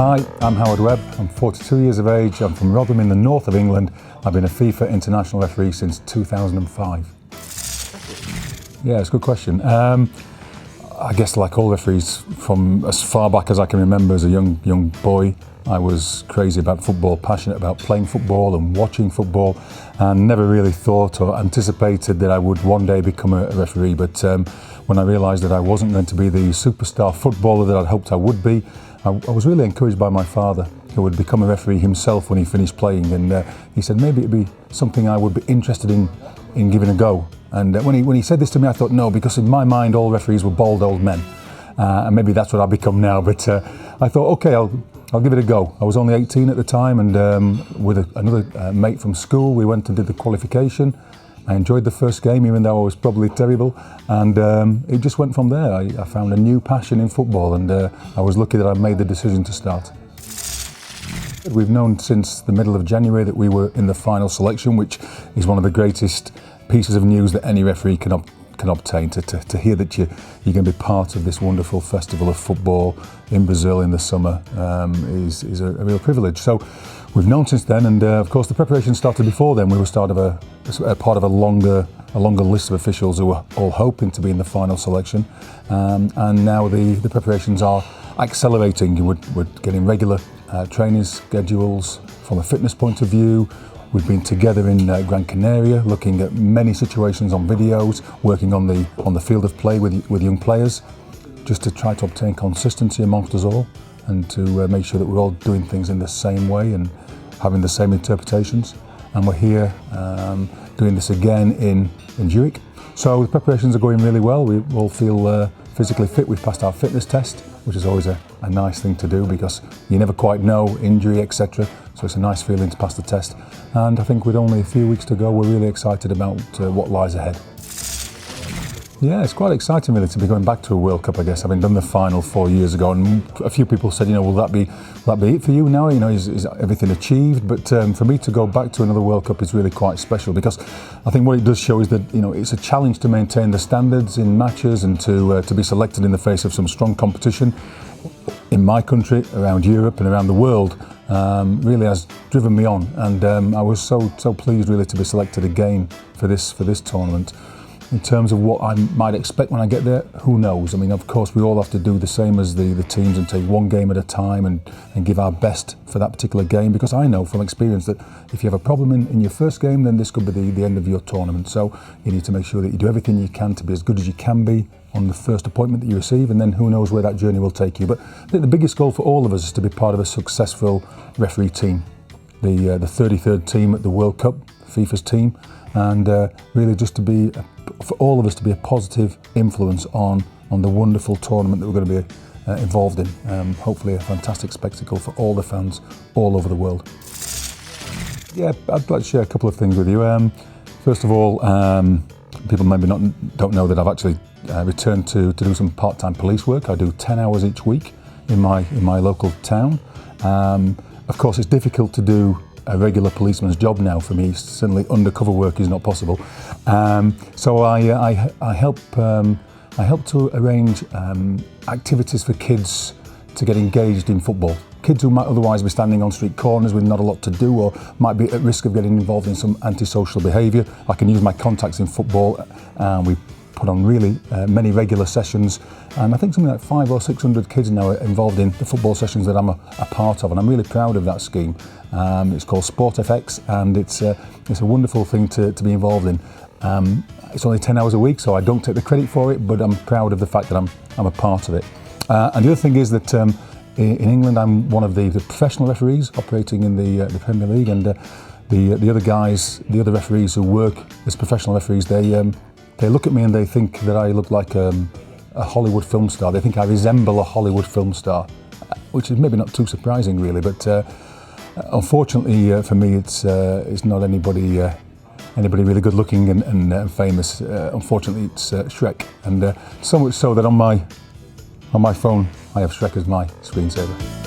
Hi, I'm Howard Webb. I'm 42 years of age. I'm from Rotherham in the north of England. I've been a FIFA international referee since 2005. Yeah, it's a good question. I guess like all referees, from as far back as I can remember as a young boy, I was crazy about football, passionate about playing football and watching football, and never really thought or anticipated that I would one day become a referee. But when I realised that I wasn't going to be the superstar footballer that I'd hoped I would be, I was really encouraged by my father, who would become a referee himself when he finished playing, and he said maybe it'd be something I would be interested in giving a go. And when he said this to me, I thought no, because in my mind all referees were bald old men, and maybe that's what I've become now. But I thought, okay, I'll give it a go. I was only 18 at the time, and with another mate from school, we went and did the qualification. I enjoyed the first game, even though I was probably terrible, and it just went from there. I found a new passion in football, and I was lucky that I made the decision to start. We've known since the middle of January that we were in the final selection, which is one of the greatest pieces of news that any referee can obtain. To hear that you're going to be part of this wonderful festival of football in Brazil in the summer is a real privilege. So we've known since then, and of course the preparation started before then. We were part of a longer list of officials who were all hoping to be in the final selection, and now the preparations are accelerating. We're getting regular training schedules from a fitness point of view. We've been together in Gran Canaria, looking at many situations on videos, working on the field of play with young players, just to try to obtain consistency amongst us all, and to make sure that we're all doing things in the same way and having the same interpretations. And we're here doing this again in Zurich. So the preparations are going really well. We all feel physically fit. We've passed our fitness test, which is always a nice thing to do, because you never quite know, injury, etc. So it's a nice feeling to pass the test. And I think with only a few weeks to go, we're really excited about what lies ahead. Yeah, it's quite exciting really to be going back to a World Cup, I guess, having done the final 4 years ago. And a few people said, will that be it for you now? Is everything achieved? But for me to go back to another World Cup is really quite special, because I think what it does show is that it's a challenge to maintain the standards in matches, and to be selected in the face of some strong competition in my country, around Europe and around the world, really has driven me on. And I was so pleased really to be selected again for this tournament. In terms of what I might expect when I get there, who knows? I mean, of course, we all have to do the same as the teams and take one game at a time and give our best for that particular game, because I know from experience that if you have a problem in your first game, then this could be the end of your tournament. So you need to make sure that you do everything you can to be as good as you can be on the first appointment that you receive, and then who knows where that journey will take you. But I think the biggest goal for all of us is to be part of a successful referee team, the 33rd team at the World Cup, FIFA's team, and really just to be, for all of us to be a positive influence on the wonderful tournament that we're going to be involved in. Hopefully a fantastic spectacle for all the fans all over the world. Yeah, I'd like to share a couple of things with you. First of all, people maybe don't know that I've actually returned to do some part-time police work. I do 10 hours each week in my local town. Of course, it's difficult to do a regular policeman's job now for me. Certainly undercover work is not possible. So I help to arrange activities for kids to get engaged in football. Kids who might otherwise be standing on street corners with not a lot to do, or might be at risk of getting involved in some antisocial behaviour. I can use my contacts in football, and we put on really many regular sessions, and I think something like 500 or 600 kids now are involved in the football sessions that I'm a part of, and I'm really proud of that scheme. It's called Sport FX, and it's a wonderful thing to be involved in. It's only 10 hours a week, so I don't take the credit for it, but I'm proud of the fact that I'm a part of it. And the other thing is that in England, I'm one of the professional referees operating in the Premier League, and the other guys, the other referees who work as professional referees, they look at me and they think that I look like a Hollywood film star. They think I resemble a Hollywood film star, which is maybe not too surprising really, but unfortunately for me, it's not anybody really good looking and famous. Unfortunately, it's Shrek, and so much so that on my phone I have Shrek as my screensaver.